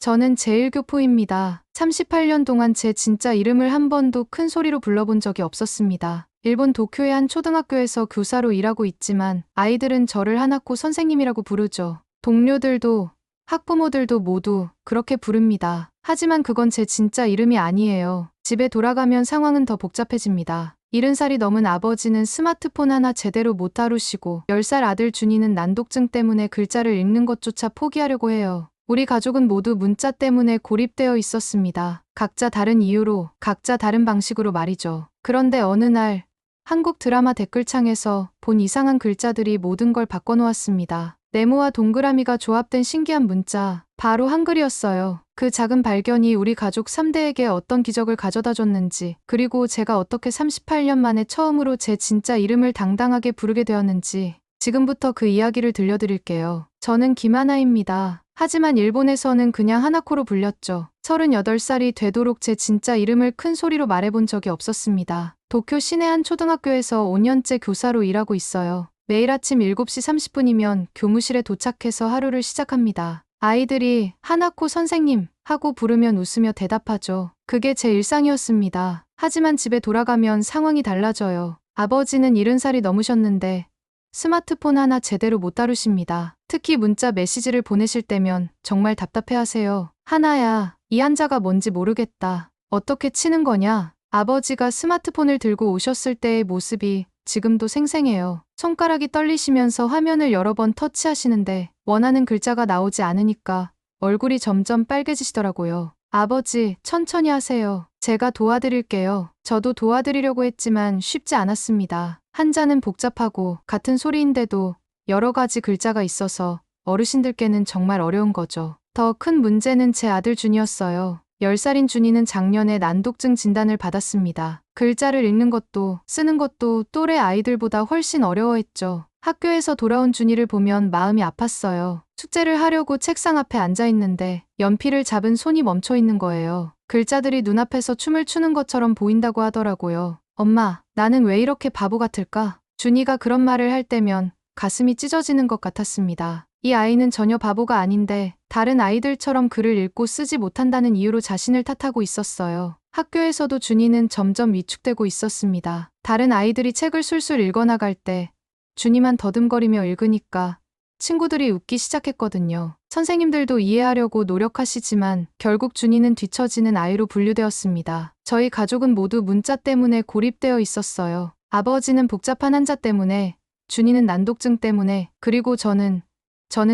저는 제1교포입니다. 38년 동안 제 진짜 이름을 한 번도 큰 소리로 불러본 적이 없었습니다. 일본 도쿄의 한 초등학교에서 교사로 일하고 있지만 아이들은 저를 하나코 선생님이라고 부르죠. 동료들도 학부모들도 모두 그렇게 부릅니다. 하지만 그건 제 진짜 이름이 아니에요. 집에 돌아가면 상황은 더 복잡해집니다. 70살이 넘은 아버지는 스마트폰 하나 제대로 못 다루시고 10살 아들 준이는 난독증 때문에 글자를 읽는 것조차 포기하려고 해요. 우리 가족은 모두 문자 때문에 고립되어 있었습니다. 각자 다른 이유로, 각자 다른 방식으로 말이죠. 그런데 어느 날 한국 드라마 댓글창에서 본 이상한 글자들이 모든 걸 바꿔놓았습니다. 네모와 동그라미가 조합된 신기한 문자, 바로 한글이었어요. 그 작은 발견이 우리 가족 3대에게 어떤 기적을 가져다 줬는지, 그리고 제가 어떻게 38년 만에 처음으로 제 진짜 이름을 당당하게 부르게 되었는지, 지금부터 그 이야기를 들려드릴게요. 저는 김하나입니다. 하지만 일본에서는 그냥 하나코로 불렸죠. 38살이 되도록 제 진짜 이름을 큰 소리로 말해본 적이 없었습니다. 도쿄 시내 한 초등학교에서 5년째 교사로 일하고 있어요. 매일 아침 7시 30분이면 교무실에 도착해서 하루를 시작합니다. 아이들이 하나코 선생님 하고 부르면 웃으며 대답하죠. 그게 제 일상이었습니다. 하지만 집에 돌아가면 상황이 달라져요. 아버지는 70살이 넘으셨는데 스마트폰 하나 제대로 못 다루십니다. 특히 문자 메시지를 보내실 때면 정말 답답해하세요. 하나야, 이 한자가 뭔지 모르겠다. 어떻게 치는 거냐? 아버지가 스마트폰을 들고 오셨을 때의 모습이 지금도 생생해요. 손가락이 떨리시면서 화면을 여러 번 터치하시는데 원하는 글자가 나오지 않으니까 얼굴이 점점 빨개지시더라고요. 아버지, 천천히 하세요. 제가 도와드릴게요. 저도 도와드리려고 했지만 쉽지 않았습니다. 한자는 복잡하고 같은 소리인데도 여러 가지 글자가 있어서 어르신들께는 정말 어려운 거죠. 더 큰 문제는 제 아들 준이었어요. 10살인 준이는 작년에 난독증 진단을 받았습니다. 글자를 읽는 것도 쓰는 것도 또래 아이들보다 훨씬 어려워했죠. 학교에서 돌아온 준이를 보면 마음이 아팠어요. 숙제를 하려고 책상 앞에 앉아 있는데 연필을 잡은 손이 멈춰 있는 거예요. 글자들이 눈앞에서 춤을 추는 것처럼 보인다고 하더라고요. 엄마, 나는 왜 이렇게 바보 같을까? 준이가 그런 말을 할 때면 가슴이 찢어지는 것 같았습니다. 이 아이는 전혀 바보가 아닌데 다른 아이들처럼 글을 읽고 쓰지 못한다는 이유로 자신을 탓하고 있었어요. 학교에서도 준이는 점점 위축되고 있었습니다. 다른 아이들이 책을 술술 읽어나갈 때 준이만 더듬거리며 읽으니까 친구들이 웃기 시작했거든요. 선생님들도 이해하려고 노력하시지만 결국 준이는 뒤처지는 아이로 분류되었습니다. 저희 가족은 모두 문자 때문에 고립되어 있었어요. 아버지는 복잡한 한자 때문에, 준이는 난독증 때문에, 그리고 저는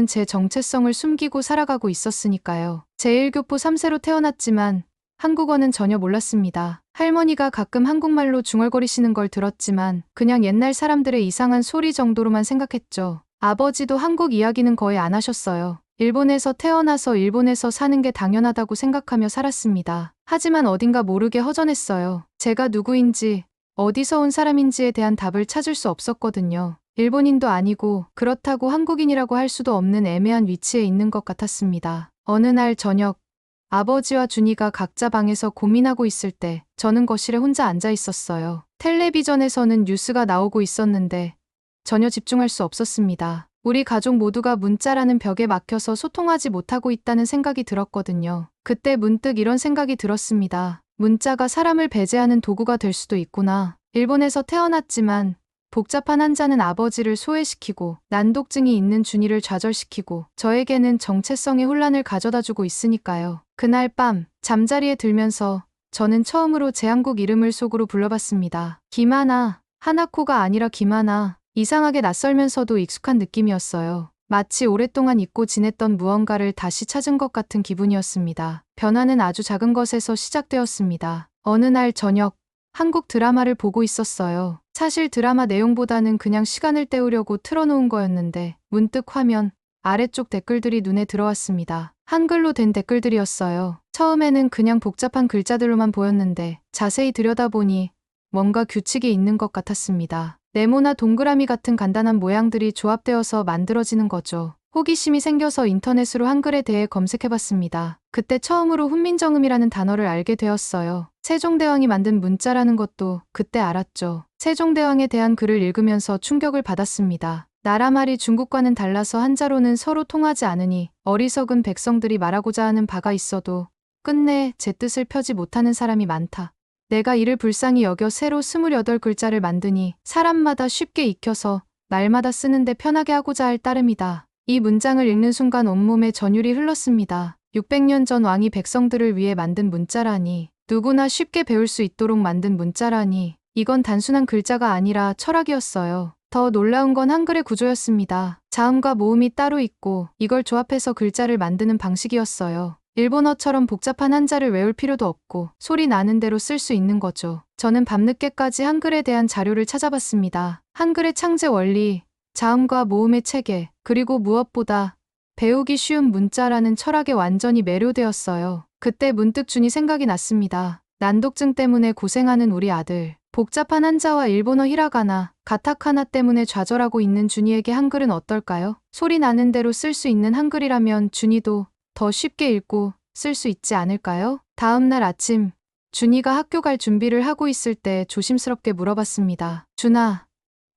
제 정체성을 숨기고 살아가고 있었으니까요. 제1교포 3세로 태어났지만 한국어는 전혀 몰랐습니다. 할머니가 가끔 한국말로 중얼거리시는 걸 들었지만 그냥 옛날 사람들의 이상한 소리 정도로만 생각했죠. 아버지도 한국 이야기는 거의 안 하셨어요. 일본에서 태어나서 일본에서 사는 게 당연하다고 생각하며 살았습니다. 하지만 어딘가 모르게 허전했어요. 제가 누구인지, 어디서 온 사람인지에 대한 답을 찾을 수 없었거든요. 일본인도 아니고 그렇다고 한국인이라고 할 수도 없는 애매한 위치에 있는 것 같았습니다. 어느 날 저녁, 아버지와 준이가 각자 방에서 고민하고 있을 때 저는 거실에 혼자 앉아 있었어요. 텔레비전에서는 뉴스가 나오고 있었는데 전혀 집중할 수 없었습니다. 우리 가족 모두가 문자라는 벽에 막혀서 소통하지 못하고 있다는 생각이 들었거든요. 그때 문득 이런 생각이 들었습니다. 문자가 사람을 배제하는 도구가 될 수도 있구나. 일본에서 태어났지만 복잡한 한자는 아버지를 소외시키고 난독증이 있는 준이를 좌절시키고 저에게는 정체성의 혼란을 가져다주고 있으니까요. 그날 밤 잠자리에 들면서 저는 처음으로 제 한국 이름을 속으로 불러봤습니다. 김하나, 하나코가 아니라 김하나. 이상하게 낯설면서도 익숙한 느낌이었어요. 마치 오랫동안 잊고 지냈던 무언가를 다시 찾은 것 같은 기분이었습니다. 변화는 아주 작은 것에서 시작되었습니다. 어느 날 저녁, 한국 드라마를 보고 있었어요. 사실 드라마 내용보다는 그냥 시간을 때우려고 틀어놓은 거였는데 문득 화면 아래쪽 댓글들이 눈에 들어왔습니다. 한글로 된 댓글들이었어요. 처음에는 그냥 복잡한 글자들로만 보였는데 자세히 들여다보니 뭔가 규칙이 있는 것 같았습니다. 네모나 동그라미 같은 간단한 모양들이 조합되어서 만들어지는 거죠. 호기심이 생겨서 인터넷으로 한글에 대해 검색해봤습니다. 그때 처음으로 훈민정음이라는 단어를 알게 되었어요. 세종대왕이 만든 문자라는 것도 그때 알았죠. 세종대왕에 대한 글을 읽으면서 충격을 받았습니다. 나라 말이 중국과는 달라서 한자로는 서로 통하지 않으니 어리석은 백성들이 말하고자 하는 바가 있어도 끝내 제 뜻을 펴지 못하는 사람이 많다. 내가 이를 불쌍히 여겨 새로 28글자를 만드니 사람마다 쉽게 익혀서 날마다 쓰는데 편하게 하고자 할 따름이다. 이 문장을 읽는 순간 온몸에 전율이 흘렀습니다. 600년 전 왕이 백성들을 위해 만든 문자라니, 누구나 쉽게 배울 수 있도록 만든 문자라니, 이건 단순한 글자가 아니라 철학이었어요. 더 놀라운 건 한글의 구조였습니다. 자음과 모음이 따로 있고 이걸 조합해서 글자를 만드는 방식이었어요. 일본어처럼 복잡한 한자를 외울 필요도 없고 소리 나는 대로 쓸 수 있는 거죠. 저는 밤늦게까지 한글에 대한 자료를 찾아봤습니다. 한글의 창제 원리, 자음과 모음의 체계, 그리고 무엇보다 배우기 쉬운 문자라는 철학에 완전히 매료되었어요. 그때 문득 준이 생각이 났습니다. 난독증 때문에 고생하는 우리 아들. 복잡한 한자와 일본어 히라가나, 가타카나 때문에 좌절하고 있는 준이에게 한글은 어떨까요? 소리 나는 대로 쓸 수 있는 한글이라면 준이도 더 쉽게 읽고 쓸 수 있지 않을까요? 다음 날 아침, 준이가 학교 갈 준비를 하고 있을 때 조심스럽게 물어봤습니다. 준아,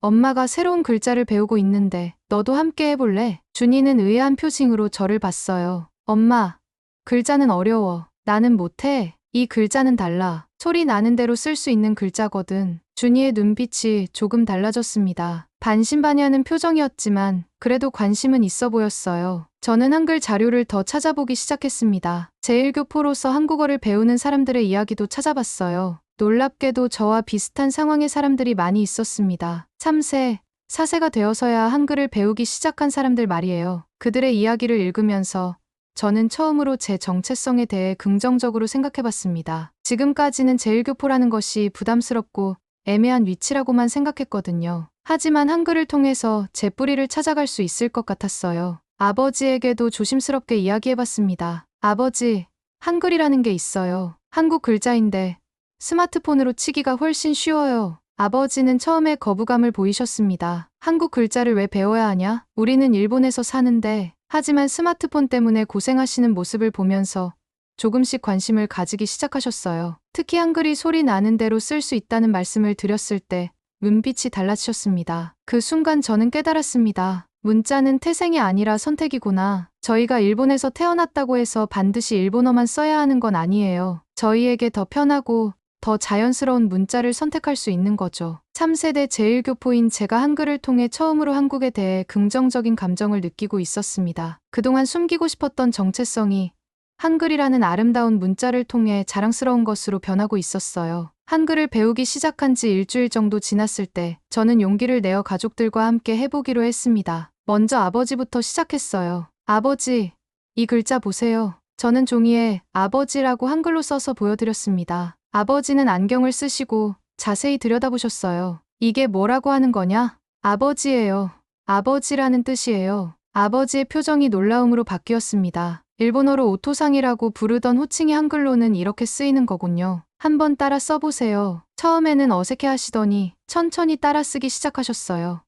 엄마가 새로운 글자를 배우고 있는데 너도 함께 해볼래? 준이는 의아한 표情으로 저를 봤어요. 엄마, 글자는 어려워. 나는 못해. 이 글자는 달라. 소리 나는 대로 쓸 수 있는 글자거든. 준이의 눈빛이 조금 달라졌습니다. 반신반의하는 표정이었지만 그래도 관심은 있어 보였어요. 저는 한글 자료를 더 찾아보기 시작했습니다. 제1교포로서 한국어를 배우는 사람들의 이야기도 찾아봤어요. 놀랍게도 저와 비슷한 상황의 사람들이 많이 있었습니다. 3세, 4세가 되어서야 한글을 배우기 시작한 사람들 말이에요. 그들의 이야기를 읽으면서 저는 처음으로 제 정체성에 대해 긍정적으로 생각해봤습니다. 지금까지는 제1교포라는 것이 부담스럽고 애매한 위치라고만 생각했거든요. 하지만 한글을 통해서 제 뿌리를 찾아갈 수 있을 것 같았어요. 아버지에게도 조심스럽게 이야기해봤습니다. 아버지, 한글이라는 게 있어요. 한국 글자인데 스마트폰으로 치기가 훨씬 쉬워요. 아버지는 처음에 거부감을 보이셨습니다. 한국 글자를 왜 배워야 하냐? 우리는 일본에서 사는데. 하지만 스마트폰 때문에 고생하시는 모습을 보면서 조금씩 관심을 가지기 시작하셨어요. 특히 한글이 소리 나는 대로 쓸 수 있다는 말씀을 드렸을 때 눈빛이 달라지셨습니다. 그 순간 저는 깨달았습니다. 문자는 태생이 아니라 선택이구나. 저희가 일본에서 태어났다고 해서 반드시 일본어만 써야 하는 건 아니에요. 저희에게 더 편하고 더 자연스러운 문자를 선택할 수 있는 거죠. 3세대 제1교포인 제가 한글을 통해 처음으로 한국에 대해 긍정적인 감정을 느끼고 있었습니다. 그동안 숨기고 싶었던 정체성이 한글이라는 아름다운 문자를 통해 자랑스러운 것으로 변하고 있었어요. 한글을 배우기 시작한 지 일주일 정도 지났을 때 저는 용기를 내어 가족들과 함께 해보기로 했습니다. 먼저 아버지부터 시작했어요. 아버지, 이 글자 보세요. 저는 종이에 아버지라고 한글로 써서 보여드렸습니다. 아버지는 안경을 쓰시고 자세히 들여다보셨어요. 이게 뭐라고 하는 거냐? 아버지예요. 아버지라는 뜻이에요. 아버지의 표정이 놀라움으로 바뀌었습니다. 일본어로 오토상이라고 부르던 호칭이 한글로는 이렇게 쓰이는 거군요. 한번 따라 써보세요. 처음에는 어색해 하시더니 천천히 따라 쓰기 시작하셨어요.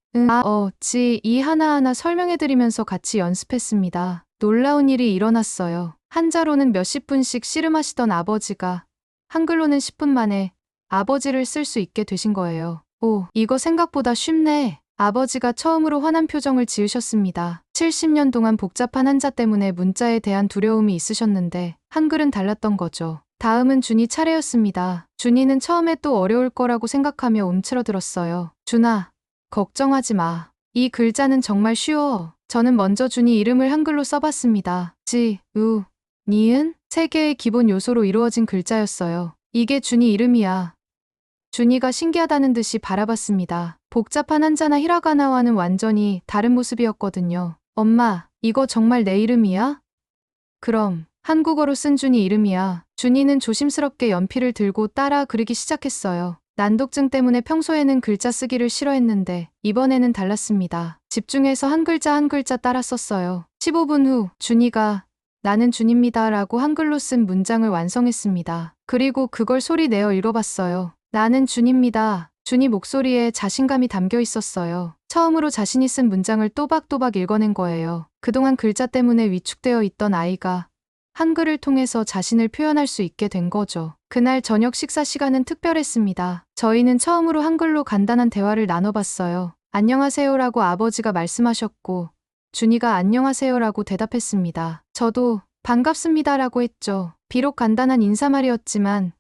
이 하나하나 설명해드리면서 같이 연습했습니다. 놀라운 일이 일어났어요. 한자로는 몇십 분씩 씨름하시던 아버지가 한글로는 10분 만에 아버지를 쓸 수 있게 되신 거예요. 오, 이거 생각보다 쉽네. 아버지가 처음으로 화난 표정을 지으셨습니다. 70년 동안 복잡한 한자 때문에 문자에 대한 두려움이 있으셨는데 한글은 달랐던 거죠. 다음은 준이 차례였습니다. 준이는 처음에 또 어려울 거라고 생각하며 움츠러들었어요. 준아, 걱정하지 마. 이 글자는 정말 쉬워. 저는 먼저 준이 이름을 한글로 써봤습니다. 지, 우, 니은, 세 개의 기본 요소로 이루어진 글자였어요. 이게 준이 이름이야. 준이가 신기하다는 듯이 바라봤습니다. 복잡한 한자나 히라가나와는 완전히 다른 모습이었거든요. 엄마, 이거 정말 내 이름이야? 그럼, 한국어로 쓴 준이 이름이야. 준이는 조심스럽게 연필을 들고 따라 그리기 시작했어요. 난독증 때문에 평소에는 글자 쓰기를 싫어했는데 이번에는 달랐습니다. 집중해서 한 글자 한 글자 따라 썼어요. 15분 후, 준이가 나는 준입니다 라고 한글로 쓴 문장을 완성했습니다. 그리고 그걸 소리 내어 읽어봤어요. 나는 준입니다. 준이 목소리에 자신감이 담겨 있었어요. 처음으로 자신이 쓴 문장을 또박또박 읽어낸 거예요. 그동안 글자 때문에 위축되어 있던 아이가 한글을 통해서 자신을 표현할 수 있게 된 거죠. 그날 저녁 식사 시간은 특별했습니다. 저희는 처음으로 한글로 간단한 대화를 나눠봤어요. 안녕하세요라고 아버지가 말씀하셨고 준이가 안녕하세요라고 대답했습니다. 저도 반갑습니다라고 했죠. 비록 간단한 인사말이었지만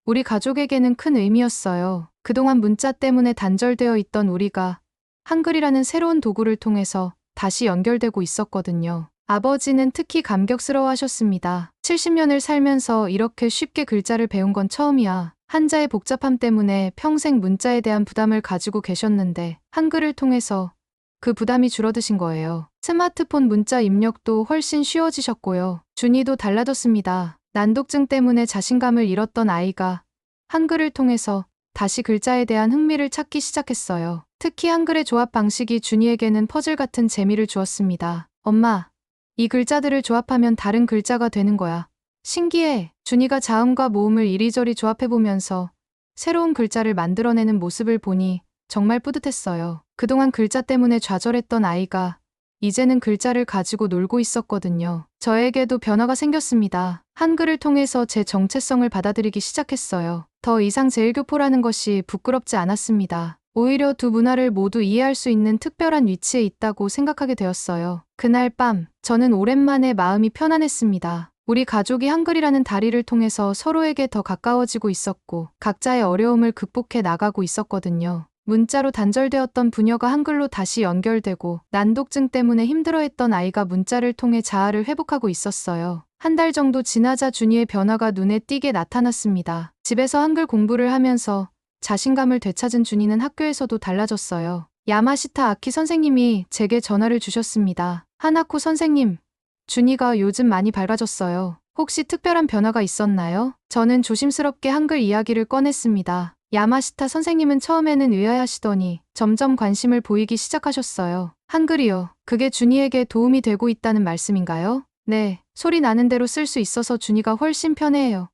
우리 가족에게는 큰 의미였어요. 그동안 문자 때문에 단절되어 있던 우리가 한글이라는 새로운 도구를 통해서 다시 연결되고 있었거든요. 아버지는 특히 감격스러워 하셨습니다. 70년을 살면서 이렇게 쉽게 글자를 배운 건 처음이야. 한자의 복잡함 때문에 평생 문자에 대한 부담을 가지고 계셨는데 한글을 통해서 그 부담이 줄어드신 거예요. 스마트폰 문자 입력도 훨씬 쉬워지셨고요. 준이도 달라졌습니다. 난독증 때문에 자신감을 잃었던 아이가 한글을 통해서 다시 글자에 대한 흥미를 찾기 시작했어요. 특히 한글의 조합 방식이 준이에게는 퍼즐 같은 재미를 주었습니다. 엄마, 이 글자들을 조합하면 다른 글자가 되는 거야. 신기해. 준이가 자음과 모음을 이리저리 조합해보면서 새로운 글자를 만들어내는 모습을 보니 정말 뿌듯했어요. 그동안 글자 때문에 좌절했던 아이가 이제는 글자를 가지고 놀고 있었거든요. 저에게도 변화가 생겼습니다. 한글을 통해서 제 정체성을 받아들이기 시작했어요. 더 이상 제일교포라는 것이 부끄럽지 않았습니다. 오히려 두 문화를 모두 이해할 수 있는 특별한 위치에 있다고 생각하게 되었어요. 그날 밤, 저는 오랜만에 마음이 편안했습니다. 우리 가족이 한글이라는 다리를 통해서 서로에게 더 가까워지고 있었고 각자의 어려움을 극복해 나가고 있었거든요. 문자로 단절되었던 부녀가 한글로 다시 연결되고 난독증 때문에 힘들어했던 아이가 문자를 통해 자아를 회복하고 있었어요. 한 달 정도 지나자 준이의 변화가 눈에 띄게 나타났습니다. 집에서 한글 공부를 하면서 자신감을 되찾은 준이는 학교에서도 달라졌어요. 야마시타 아키 선생님이 제게 전화를 주셨습니다. 하나코 선생님, 준이가 요즘 많이 밝아졌어요. 혹시 특별한 변화가 있었나요? 저는 조심스럽게 한글 이야기를 꺼냈습니다. 야마시타 선생님은 처음에는 의아해하시더니 점점 관심을 보이기 시작하셨어요. 한글이요. 그게 준이에게 도움이 되고 있다는 말씀인가요? 네, 소리 나는 대로 쓸 수 있어서 준이가 훨씬 편해해요.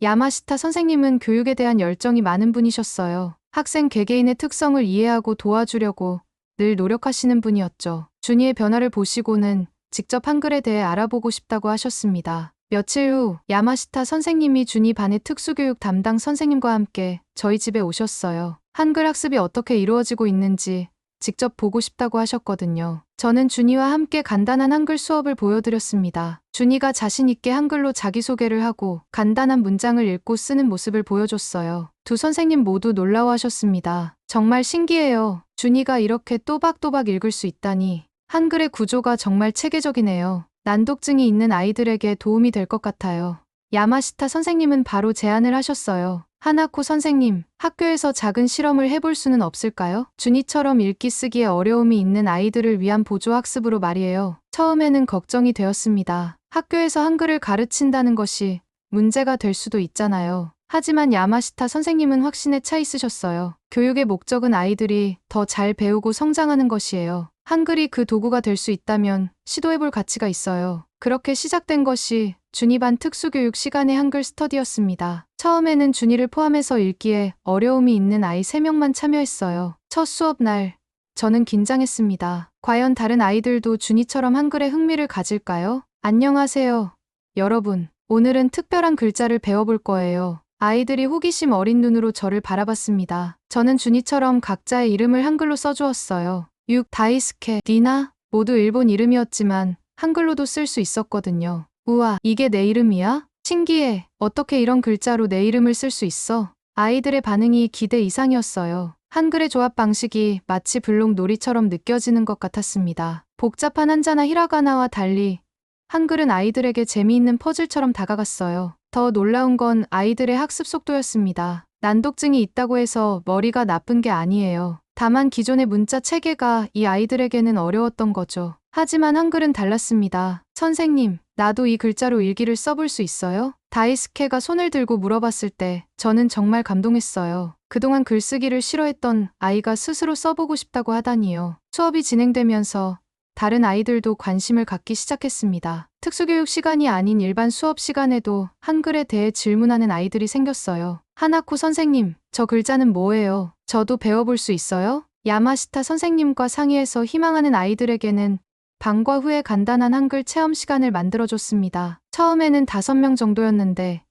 야마시타 선생님은 교육에 대한 열정이 많은 분이셨어요. 학생 개개인의 특성을 이해하고 도와주려고 늘 노력하시는 분이었죠. 준이의 변화를 보시고는 직접 한글에 대해 알아보고 싶다고 하셨습니다. 며칠 후 야마시타 선생님이 준이 반의 특수교육 담당 선생님과 함께 저희 집에 오셨어요. 한글 학습이 어떻게 이루어지고 있는지 직접 보고 싶다고 하셨거든요. 저는 준이와 함께 간단한 한글 수업을 보여드렸습니다. 준이가 자신 있게 한글로 자기소개를 하고 간단한 문장을 읽고 쓰는 모습을 보여줬어요. 두 선생님 모두 놀라워하셨습니다. 정말 신기해요. 준이가 이렇게 또박또박 읽을 수 있다니. 한글의 구조가 정말 체계적이네요. 난독증이 있는 아이들에게 도움이 될 것 같아요. 야마시타 선생님은 바로 제안을 하셨어요. 하나코 선생님, 학교에서 작은 실험을 해볼 수는 없을까요? 준이처럼 읽기 쓰기에 어려움이 있는 아이들을 위한 보조학습으로 말이에요. 처음에는 걱정이 되었습니다. 학교에서 한글을 가르친다는 것이 문제가 될 수도 있잖아요. 하지만 야마시타 선생님은 확신에 차 있으셨어요. 교육의 목적은 아이들이 더 잘 배우고 성장하는 것이에요. 한글이 그 도구가 될 수 있다면 시도해볼 가치가 있어요. 그렇게 시작된 것이 준이 반 특수교육 시간의 한글 스터디였습니다. 처음에는 준이를 포함해서 읽기에 어려움이 있는 아이 3명만 참여했어요. 첫 수업 날, 저는 긴장했습니다. 과연 다른 아이들도 준이처럼 한글에 흥미를 가질까요? 안녕하세요, 여러분. 오늘은 특별한 글자를 배워볼 거예요. 아이들이 호기심 어린 눈으로 저를 바라봤습니다. 저는 준이처럼 각자의 이름을 한글로 써주었어요. 다이스케, 니나 모두 일본 이름이었지만 한글로도 쓸 수 있었거든요. 우와, 이게 내 이름이야? 신기해. 어떻게 이런 글자로 내 이름을 쓸 수 있어? 아이들의 반응이 기대 이상이었어요. 한글의 조합 방식이 마치 블록 놀이처럼 느껴지는 것 같았습니다. 복잡한 한자나 히라가나와 달리 한글은 아이들에게 재미있는 퍼즐처럼 다가갔어요. 더 놀라운 건 아이들의 학습 속도였습니다. 난독증이 있다고 해서 머리가 나쁜 게 아니에요. 다만 기존의 문자 체계가 이 아이들에게는 어려웠던 거죠. 하지만 한글은 달랐습니다. 선생님, 나도 이 글자로 일기를 써볼 수 있어요? 다이스케가 손을 들고 물어봤을 때 저는 정말 감동했어요. 그동안 글쓰기를 싫어했던 아이가 스스로 써보고 싶다고 하다니요. 수업이 진행되면서 다른 아이들도 관심을 갖기 시작했습니다. 특수교육 시간이 아닌 일반 수업 시간에도 한글에 대해 질문하는 아이들이 생겼어요. 하나코 선생님, 저 글자는 뭐예요? 저도 배워볼 수 있어요? 야마시타 선생님과 상의해서 희망하는 아이들에게는 방과 후에 간단한 한글 체험 시간을 만들어줬습니다. 처음에는 5명 정도였는데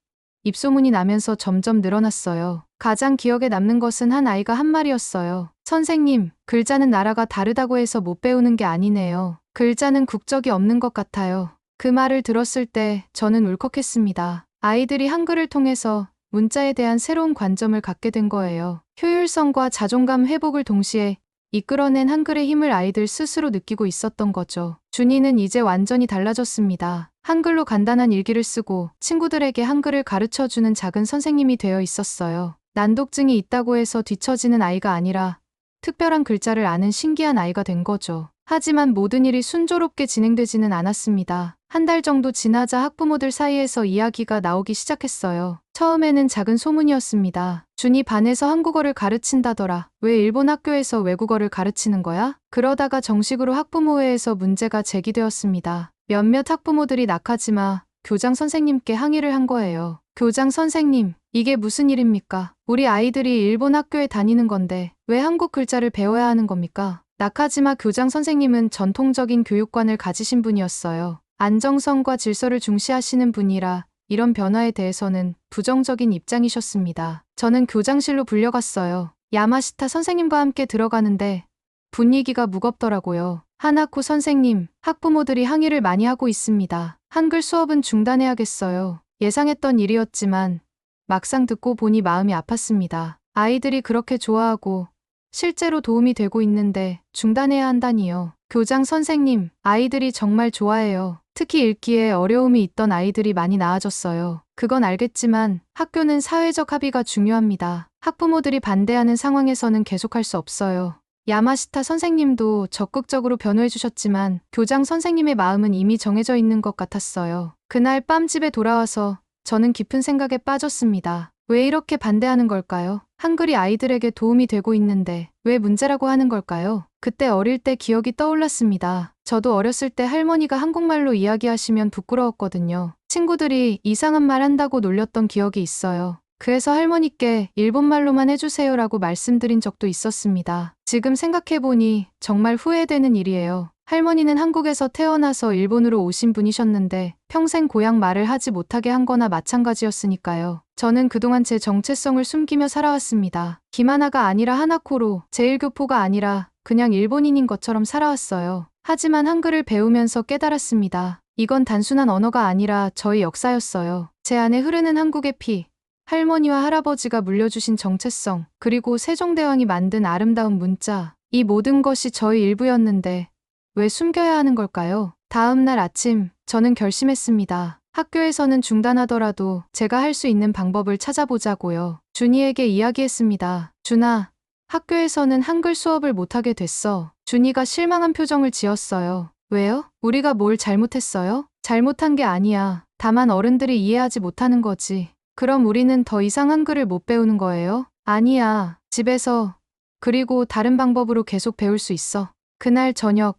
입소문이 나면서 점점 늘어났어요. 가장 기억에 남는 것은 한 아이가 한 말이었어요. 선생님, 글자는 나라가 다르다고 해서 못 배우는 게 아니네요. 글자는 국적이 없는 것 같아요. 그 말을 들었을 때 저는 울컥했습니다. 아이들이 한글을 통해서 문자에 대한 새로운 관점을 갖게 된 거예요. 효율성과 자존감 회복을 동시에 이끌어낸 한글의 힘을 아이들 스스로 느끼고 있었던 거죠. 준이는 이제 완전히 달라졌습니다. 한글로 간단한 일기를 쓰고 친구들에게 한글을 가르쳐주는 작은 선생님이 되어 있었어요. 난독증이 있다고 해서 뒤처지는 아이가 아니라 특별한 글자를 아는 신기한 아이가 된 거죠. 하지만 모든 일이 순조롭게 진행되지는 않았습니다. 한 달 정도 지나자 학부모들 사이에서 이야기가 나오기 시작했어요. 처음에는 작은 소문이었습니다. 준이 반에서 한국어를 가르친다더라. 왜 일본 학교에서 외국어를 가르치는 거야? 그러다가 정식으로 학부모회에서 문제가 제기되었습니다. 몇몇 학부모들이 낙하지마 교장 선생님께 항의를 한 거예요. 교장 선생님, 이게 무슨 일입니까? 우리 아이들이 일본 학교에 다니는 건데 왜 한국 글자를 배워야 하는 겁니까? 나카지마 교장 선생님은 전통적인 교육관을 가지신 분이었어요. 안정성과 질서를 중시하시는 분이라 이런 변화에 대해서는 부정적인 입장이셨습니다. 저는 교장실로 불려갔어요. 야마시타 선생님과 함께 들어가는데 분위기가 무겁더라고요. 하나코 선생님, 학부모들이 항의를 많이 하고 있습니다. 한글 수업은 중단해야겠어요. 예상했던 일이었지만 막상 듣고 보니 마음이 아팠습니다. 아이들이 그렇게 좋아하고 실제로 도움이 되고 있는데 중단해야 한다니요. 교장 선생님, 아이들이 정말 좋아해요. 특히 읽기에 어려움이 있던 아이들이 많이 나아졌어요. 그건 알겠지만 학교는 사회적 합의가 중요합니다. 학부모들이 반대하는 상황에서는 계속할 수 없어요. 야마시타 선생님도 적극적으로 변호해 주셨지만 교장 선생님의 마음은 이미 정해져 있는 것 같았어요. 그날 밤 집에 돌아와서 저는 깊은 생각에 빠졌습니다. 왜 이렇게 반대하는 걸까요? 한글이 아이들에게 도움이 되고 있는데 왜 문제라고 하는 걸까요? 그때 어릴 때 기억이 떠올랐습니다. 저도 어렸을 때 할머니가 한국말로 이야기하시면 부끄러웠거든요. 친구들이 이상한 말 한다고 놀렸던 기억이 있어요. 그래서 할머니께 일본말로만 해주세요라고 말씀드린 적도 있었습니다. 지금 생각해보니 정말 후회되는 일이에요. 할머니는 한국에서 태어나서 일본으로 오신 분이셨는데 평생 고향 말을 하지 못하게 한 거나 마찬가지였으니까요. 저는 그동안 제 정체성을 숨기며 살아왔습니다. 김하나가 아니라 하나코로, 제1교포가 아니라 그냥 일본인인 것처럼 살아왔어요. 하지만 한글을 배우면서 깨달았습니다. 이건 단순한 언어가 아니라 저의 역사였어요. 제 안에 흐르는 한국의 피, 할머니와 할아버지가 물려주신 정체성, 그리고 세종대왕이 만든 아름다운 문자, 이 모든 것이 저의 일부였는데 왜 숨겨야 하는 걸까요? 다음 날 아침, 저는 결심했습니다. 학교에서는 중단하더라도 제가 할 수 있는 방법을 찾아보자고요. 준이에게 이야기했습니다. 준아, 학교에서는 한글 수업을 못하게 됐어. 준이가 실망한 표정을 지었어요. 왜요? 우리가 뭘 잘못했어요? 잘못한 게 아니야. 다만 어른들이 이해하지 못하는 거지. 그럼 우리는 더 이상 한글을 못 배우는 거예요? 아니야. 집에서, 그리고 다른 방법으로 계속 배울 수 있어. 그날 저녁,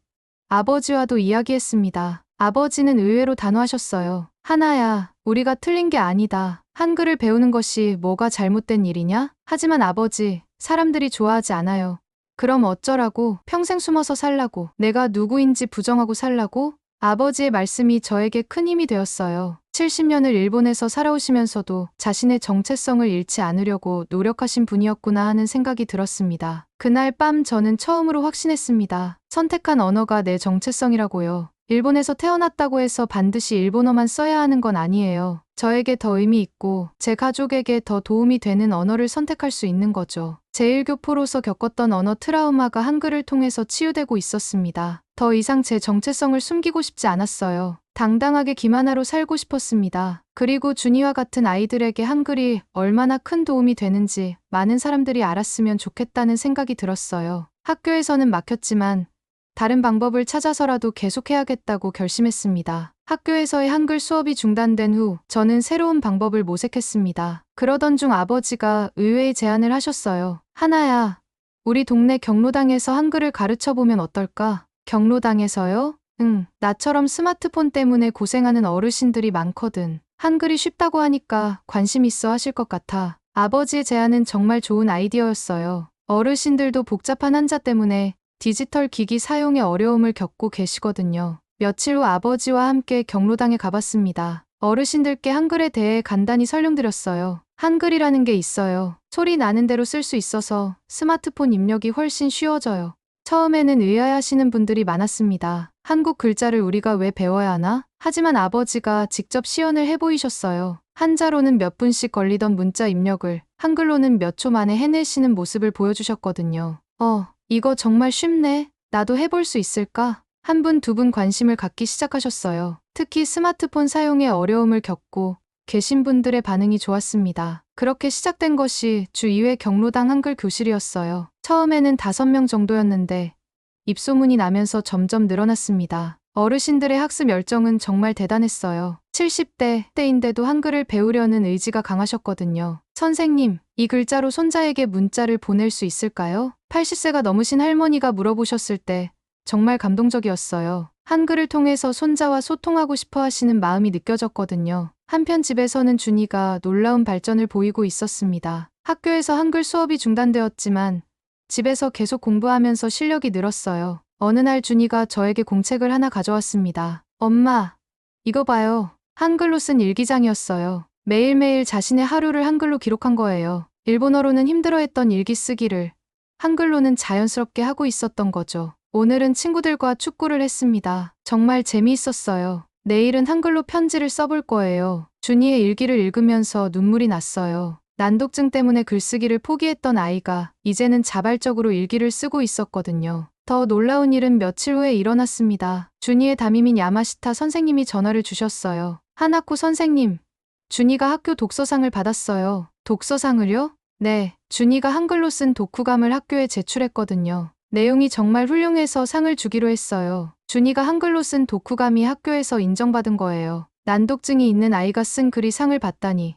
아버지와도 이야기했습니다. 아버지는 의외로 단호하셨어요. 하나야, 우리가 틀린 게 아니다. 한글을 배우는 것이 뭐가 잘못된 일이냐? 하지만 아버지, 사람들이 좋아하지 않아요. 그럼 어쩌라고? 평생 숨어서 살라고? 내가 누구인지 부정하고 살라고? 아버지의 말씀이 저에게 큰 힘이 되었어요. 70년을 일본에서 살아오시면서도 자신의 정체성을 잃지 않으려고 노력하신 분이었구나 하는 생각이 들었습니다. 그날 밤 저는 처음으로 확신했습니다. 선택한 언어가 내 정체성이라고요. 일본에서 태어났다고 해서 반드시 일본어만 써야 하는 건 아니에요. 저에게 더 의미 있고 제 가족에게 더 도움이 되는 언어를 선택할 수 있는 거죠. 제1교포로서 겪었던 언어 트라우마가 한글을 통해서 치유되고 있었습니다. 더 이상 제 정체성을 숨기고 싶지 않았어요. 당당하게 김하나로 살고 싶었습니다. 그리고 준이와 같은 아이들에게 한글이 얼마나 큰 도움이 되는지 많은 사람들이 알았으면 좋겠다는 생각이 들었어요. 학교에서는 막혔지만 다른 방법을 찾아서라도 계속해야겠다고 결심했습니다. 학교에서의 한글 수업이 중단된 후 저는 새로운 방법을 모색했습니다. 그러던 중 아버지가 의외의 제안을 하셨어요. 하나야, 우리 동네 경로당에서 한글을 가르쳐보면 어떨까? 경로당에서요? 응, 나처럼 스마트폰 때문에 고생하는 어르신들이 많거든. 한글이 쉽다고 하니까 관심 있어 하실 것 같아. 아버지의 제안은 정말 좋은 아이디어였어요. 어르신들도 복잡한 한자 때문에 디지털 기기 사용에 어려움을 겪고 계시거든요. 며칠 후 아버지와 함께 경로당에 가봤습니다. 어르신들께 한글에 대해 간단히 설명드렸어요. 한글이라는 게 있어요. 소리 나는 대로 쓸 수 있어서 스마트폰 입력이 훨씬 쉬워져요. 처음에는 의아해하시는 분들이 많았습니다. 한국 글자를 우리가 왜 배워야 하나? 하지만 아버지가 직접 시연을 해보이셨어요. 한자로는 몇 분씩 걸리던 문자 입력을 한글로는 몇 초 만에 해내시는 모습을 보여주셨거든요. 이거 정말 쉽네. 나도 해볼 수 있을까? 한 분, 두 분 관심을 갖기 시작하셨어요. 특히 스마트폰 사용에 어려움을 겪고 계신 분들의 반응이 좋았습니다. 그렇게 시작된 것이 주 2회 경로당 한글 교실이었어요. 처음에는 5명 정도였는데 입소문이 나면서 점점 늘어났습니다. 어르신들의 학습 열정은 정말 대단했어요. 70대 때인데도 한글을 배우려는 의지가 강하셨거든요. 선생님, 이 글자로 손자에게 문자를 보낼 수 있을까요? 80세가 넘으신 할머니가 물어보셨을 때 정말 감동적이었어요. 한글을 통해서 손자와 소통하고 싶어 하시는 마음이 느껴졌거든요. 한편 집에서는 준이가 놀라운 발전을 보이고 있었습니다. 학교에서 한글 수업이 중단되었지만 집에서 계속 공부하면서 실력이 늘었어요. 어느 날 준이가 저에게 공책을 하나 가져왔습니다. 엄마, 이거 봐요. 한글로 쓴 일기장이었어요. 매일매일 자신의 하루를 한글로 기록한 거예요. 일본어로는 힘들어했던 일기 쓰기를 한글로는 자연스럽게 하고 있었던 거죠. 오늘은 친구들과 축구를 했습니다. 정말 재미있었어요. 내일은 한글로 편지를 써볼 거예요. 준이의 일기를 읽으면서 눈물이 났어요. 난독증 때문에 글쓰기를 포기했던 아이가 이제는 자발적으로 일기를 쓰고 있었거든요. 더 놀라운 일은 며칠 후에 일어났습니다. 준이의 담임인 야마시타 선생님이 전화를 주셨어요. 하나코 선생님, 준이가 학교 독서상을 받았어요. 독서상을요? 네, 준이가 한글로 쓴 독후감을 학교에 제출했거든요. 내용이 정말 훌륭해서 상을 주기로 했어요. 준이가 한글로 쓴 독후감이 학교에서 인정받은 거예요. 난독증이 있는 아이가 쓴 글이 상을 받다니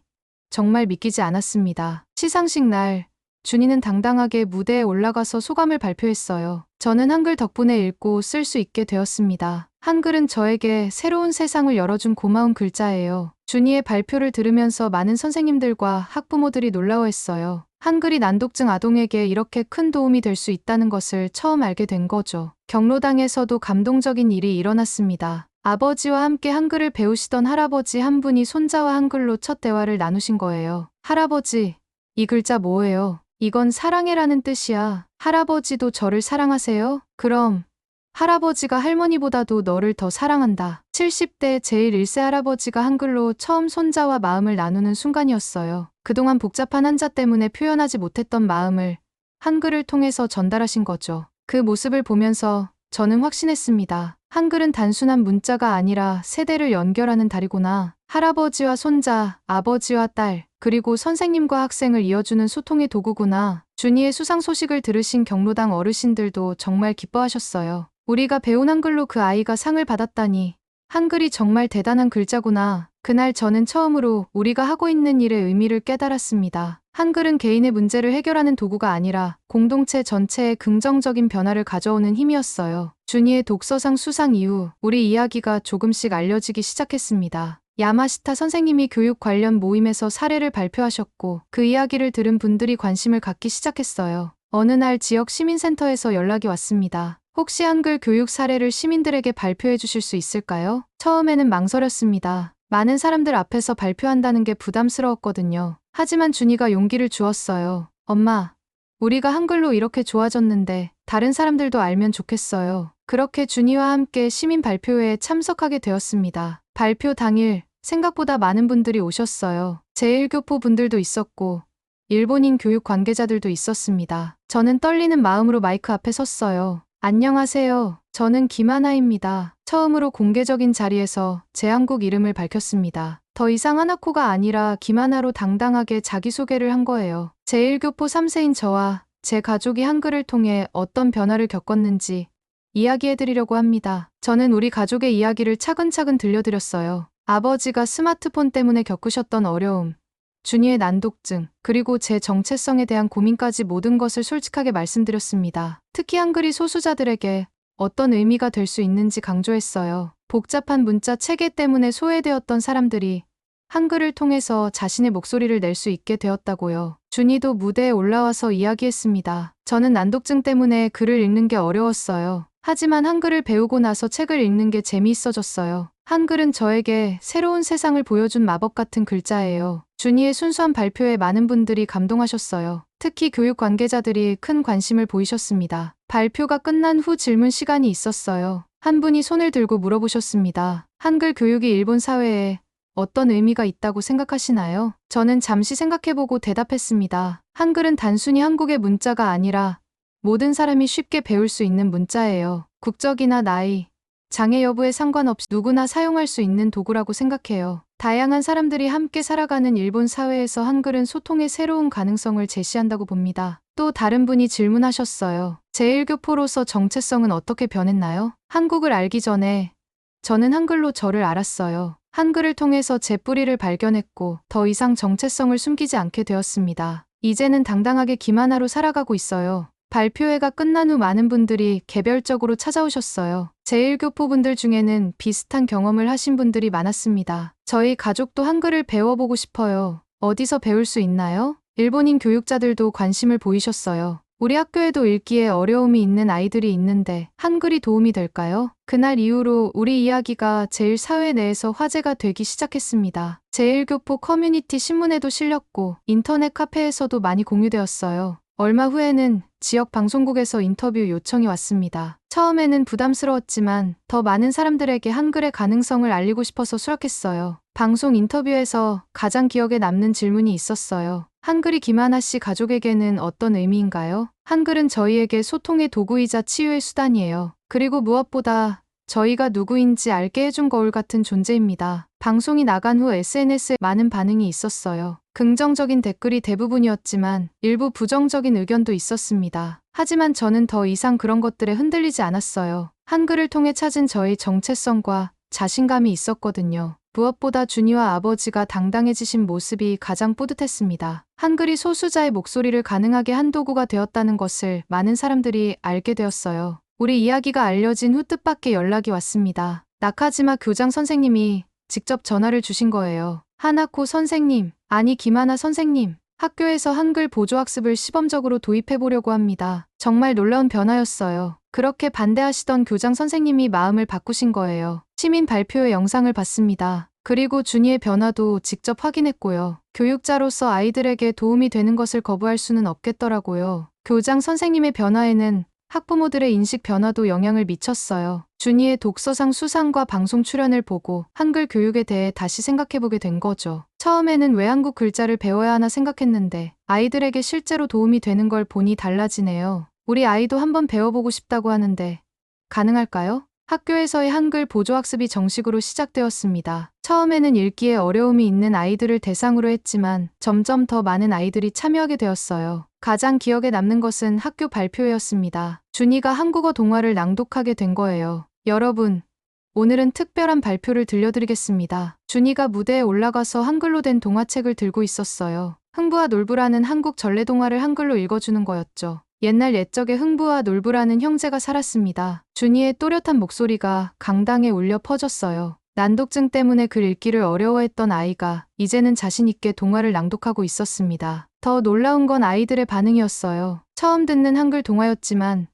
정말 믿기지 않았습니다. 시상식 날, 준이는 당당하게 무대에 올라가서 소감을 발표했어요. 저는 한글 덕분에 읽고 쓸 수 있게 되었습니다. 한글은 저에게 새로운 세상을 열어준 고마운 글자예요. 준이의 발표를 들으면서 많은 선생님들과 학부모들이 놀라워했어요. 한글이 난독증 아동에게 이렇게 큰 도움이 될 수 있다는 것을 처음 알게 된 거죠. 경로당에서도 감동적인 일이 일어났습니다. 아버지와 함께 한글을 배우시던 할아버지 한 분이 손자와 한글로 첫 대화를 나누신 거예요. 할아버지, 이 글자 뭐예요? 이건 사랑해라는 뜻이야. 할아버지도 저를 사랑하세요? 그럼 할아버지가 할머니보다도 너를 더 사랑한다. 70대 제일 1세 할아버지가 한글로 처음 손자와 마음을 나누는 순간이었어요. 그동안 복잡한 한자 때문에 표현하지 못했던 마음을 한글을 통해서 전달하신 거죠. 그 모습을 보면서 저는 확신했습니다. 한글은 단순한 문자가 아니라 세대를 연결하는 다리구나. 할아버지와 손자, 아버지와 딸, 그리고 선생님과 학생을 이어주는 소통의 도구구나. 준이의 수상 소식을 들으신 경로당 어르신들도 정말 기뻐하셨어요. 우리가 배운 한글로 그 아이가 상을 받았다니. 한글이 정말 대단한 글자구나. 그날 저는 처음으로 우리가 하고 있는 일의 의미를 깨달았습니다. 한글은 개인의 문제를 해결하는 도구가 아니라 공동체 전체에 긍정적인 변화를 가져오는 힘이었어요. 준이의 독서상 수상 이후 우리 이야기가 조금씩 알려지기 시작했습니다. 야마시타 선생님이 교육 관련 모임에서 사례를 발표하셨고 그 이야기를 들은 분들이 관심을 갖기 시작했어요. 어느 날 지역 시민센터에서 연락이 왔습니다. 혹시 한글 교육 사례를 시민들에게 발표해 주실 수 있을까요? 처음에는 망설였습니다. 많은 사람들 앞에서 발표한다는 게 부담스러웠거든요. 하지만 준이가 용기를 주었어요. 엄마, 우리가 한글로 이렇게 좋아졌는데 다른 사람들도 알면 좋겠어요. 그렇게 준이와 함께 시민 발표회에 참석하게 되었습니다. 발표 당일 생각보다 많은 분들이 오셨어요. 제1교포 분들도 있었고 일본인 교육 관계자들도 있었습니다. 저는 떨리는 마음으로 마이크 앞에 섰어요. 안녕하세요. 저는 김하나입니다. 처음으로 공개적인 자리에서 제 한국 이름을 밝혔습니다. 더 이상 하나코가 아니라 김하나로 당당하게 자기소개를 한 거예요. 제1교포 3세인 저와 제 가족이 한글을 통해 어떤 변화를 겪었는지 이야기해드리려고 합니다. 저는 우리 가족의 이야기를 차근차근 들려드렸어요. 아버지가 스마트폰 때문에 겪으셨던 어려움, 준이의 난독증, 그리고 제 정체성에 대한 고민까지 모든 것을 솔직하게 말씀드렸습니다. 특히 한글이 소수자들에게 어떤 의미가 될 수 있는지 강조했어요. 복잡한 문자 체계 때문에 소외되었던 사람들이 한글을 통해서 자신의 목소리를 낼 수 있게 되었다고요. 준이도 무대에 올라와서 이야기했습니다. 저는 난독증 때문에 글을 읽는 게 어려웠어요. 하지만 한글을 배우고 나서 책을 읽는 게 재미있어졌어요. 한글은 저에게 새로운 세상을 보여준 마법 같은 글자예요. 준이의 순수한 발표에 많은 분들이 감동하셨어요. 특히 교육 관계자들이 큰 관심을 보이셨습니다. 발표가 끝난 후 질문 시간이 있었어요. 한 분이 손을 들고 물어보셨습니다. 한글 교육이 일본 사회에 어떤 의미가 있다고 생각하시나요? 저는 잠시 생각해보고 대답했습니다. 한글은 단순히 한국의 문자가 아니라 모든 사람이 쉽게 배울 수 있는 문자예요. 국적이나 나이, 장애 여부에 상관없이 누구나 사용할 수 있는 도구라고 생각해요. 다양한 사람들이 함께 살아가는 일본 사회에서 한글은 소통의 새로운 가능성을 제시한다고 봅니다. 또 다른 분이 질문하셨어요. 제1교포로서 정체성은 어떻게 변했나요? 한국을 알기 전에 저는 한글로 저를 알았어요. 한글을 통해서 제 뿌리를 발견했고 더 이상 정체성을 숨기지 않게 되었습니다. 이제는 당당하게 김하나로 살아가고 있어요. 발표회가 끝난 후 많은 분들이 개별적으로 찾아오셨어요. 제1교포분들 중에는 비슷한 경험을 하신 분들이 많았습니다. 저희 가족도 한글을 배워보고 싶어요. 어디서 배울 수 있나요? 일본인 교육자들도 관심을 보이셨어요. 우리 학교에도 읽기에 어려움이 있는 아이들이 있는데 한글이 도움이 될까요? 그날 이후로 우리 이야기가 제1사회 내에서 화제가 되기 시작했습니다. 제1교포 커뮤니티 신문에도 실렸고 인터넷 카페에서도 많이 공유되었어요. 얼마 후에는 지역 방송국에서 인터뷰 요청이 왔습니다. 처음에는 부담스러웠지만 더 많은 사람들에게 한글의 가능성을 알리고 싶어서 수락했어요. 방송 인터뷰에서 가장 기억에 남는 질문이 있었어요. 한글이 김하나 씨 가족에게는 어떤 의미인가요? 한글은 저희에게 소통의 도구이자 치유의 수단이에요. 그리고 무엇보다 저희가 누구인지 알게 해준 거울 같은 존재입니다. 방송이 나간 후 SNS에 많은 반응이 있었어요. 긍정적인 댓글이 대부분이었지만 일부 부정적인 의견도 있었습니다. 하지만 저는 더 이상 그런 것들에 흔들리지 않았어요. 한글을 통해 찾은 저의 정체성과 자신감이 있었거든요. 무엇보다 준이와 아버지가 당당해지신 모습이 가장 뿌듯했습니다. 한글이 소수자의 목소리를 가능하게 한 도구가 되었다는 것을 많은 사람들이 알게 되었어요. 우리 이야기가 알려진 후 뜻밖의 연락이 왔습니다. 나카지마 교장 선생님이 직접 전화를 주신 거예요. 하나코 선생님, 아니 김하나 선생님, 학교에서 한글 보조학습을 시범적으로 도입해보려고 합니다. 정말 놀라운 변화였어요. 그렇게 반대하시던 교장 선생님이 마음을 바꾸신 거예요. 시민 발표회 영상을 봤습니다. 그리고 준이의 변화도 직접 확인했고요. 교육자로서 아이들에게 도움이 되는 것을 거부할 수는 없겠더라고요. 교장 선생님의 변화에는 학부모들의 인식 변화도 영향을 미쳤어요. 준이의 독서상 수상과 방송 출연을 보고 한글 교육에 대해 다시 생각해보게 된 거죠. 처음에는 왜 한국 글자를 배워야 하나 생각했는데 아이들에게 실제로 도움이 되는 걸 보니 달라지네요. 우리 아이도 한번 배워보고 싶다고 하는데 가능할까요? 학교에서의 한글 보조학습이 정식으로 시작되었습니다. 처음에는 읽기에 어려움이 있는 아이들을 대상으로 했지만 점점 더 많은 아이들이 참여하게 되었어요. 가장 기억에 남는 것은 학교 발표회였습니다. 준이가 한국어 동화를 낭독하게 된 거예요. 여러분, 오늘은 특별한 발표를 들려드리겠습니다. 준이가 무대에 올라가서 한글로 된 동화책을 들고 있었어요. 흥부와 놀부라는 한국 전래동화를 한글로 읽어주는 거였죠. 옛날 옛적에 흥부와 놀부라는 형제가 살았습니다. 준이의 또렷한 목소리가 강당에 울려 퍼졌어요. 난독증 때문에 글 읽기를 어려워했던 아이가 이제는 자신 있게 동화를 낭독하고 있었습니다. 더 놀라운 건 아이들의 반응이었어요. 처음 듣는 한글 동화였지만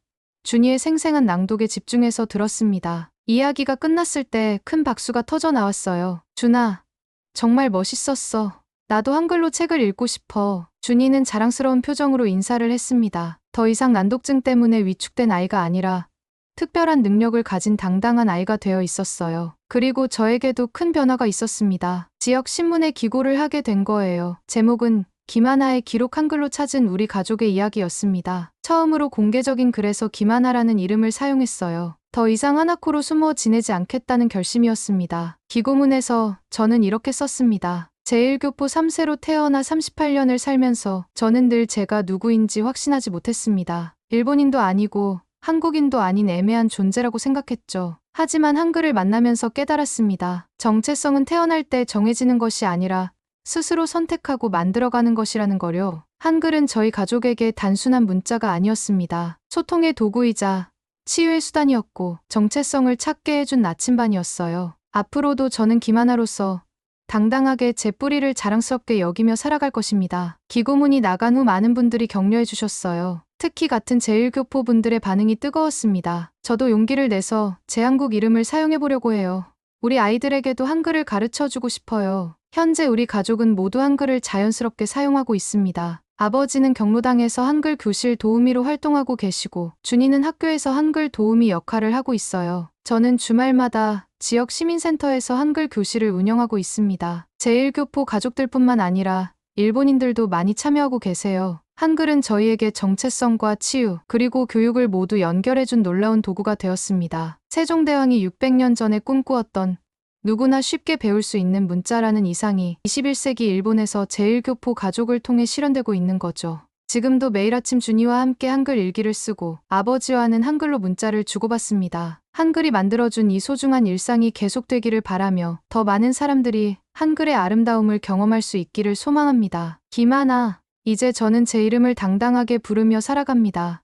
준이의 생생한 낭독에 집중해서 들었습니다. 이야기가 끝났을 때 큰 박수가 터져 나왔어요. 준아, 정말 멋있었어. 나도 한글로 책을 읽고 싶어. 준이는 자랑스러운 표정으로 인사를 했습니다. 더 이상 난독증 때문에 위축된 아이가 아니라 특별한 능력을 가진 당당한 아이가 되어 있었어요. 그리고 저에게도 큰 변화가 있었습니다. 지역 신문에 기고를 하게 된 거예요. 제목은 김하나의 기록 한글로 찾은 우리 가족의 이야기였습니다. 처음으로 공개적인 글에서 김하나라는 이름을 사용했어요. 더 이상 하나코로 숨어 지내지 않겠다는 결심이었습니다. 기고문에서 저는 이렇게 썼습니다. 제1교포 3세로 태어나 38년을 살면서 저는 늘 제가 누구인지 확신하지 못했습니다. 일본인도 아니고 한국인도 아닌 애매한 존재라고 생각했죠. 하지만 한글을 만나면서 깨달았습니다. 정체성은 태어날 때 정해지는 것이 아니라 스스로 선택하고 만들어가는 것이라는 거요. 한글은 저희 가족에게 단순한 문자가 아니었습니다. 소통의 도구이자 치유의 수단이었고 정체성을 찾게 해준 나침반이었어요. 앞으로도 저는 김하나로서 당당하게 제 뿌리를 자랑스럽게 여기며 살아갈 것입니다. 기고문이 나간 후 많은 분들이 격려해 주셨어요. 특히 같은 제1교포 분들의 반응이 뜨거웠습니다. 저도 용기를 내서 제 한국 이름을 사용해 보려고 해요. 우리 아이들에게도 한글을 가르쳐 주고 싶어요. 현재 우리 가족은 모두 한글을 자연스럽게 사용하고 있습니다. 아버지는 경로당에서 한글 교실 도우미로 활동하고 계시고, 준이는 학교에서 한글 도우미 역할을 하고 있어요. 저는 주말마다 지역 시민센터에서 한글 교실을 운영하고 있습니다. 제1교포 가족들뿐만 아니라 일본인들도 많이 참여하고 계세요. 한글은 저희에게 정체성과 치유, 그리고 교육을 모두 연결해준 놀라운 도구가 되었습니다. 세종대왕이 600년 전에 꿈꾸었던 누구나 쉽게 배울 수 있는 문자라는 이상이 21세기 일본에서 제1교포 가족을 통해 실현되고 있는 거죠. 지금도 매일 아침 준이와 함께 한글 일기를 쓰고 아버지와는 한글로 문자를 주고받습니다. 한글이 만들어준 이 소중한 일상이 계속되기를 바라며 더 많은 사람들이 한글의 아름다움을 경험할 수 있기를 소망합니다. 김하나, 이제 저는 제 이름을 당당하게 부르며 살아갑니다.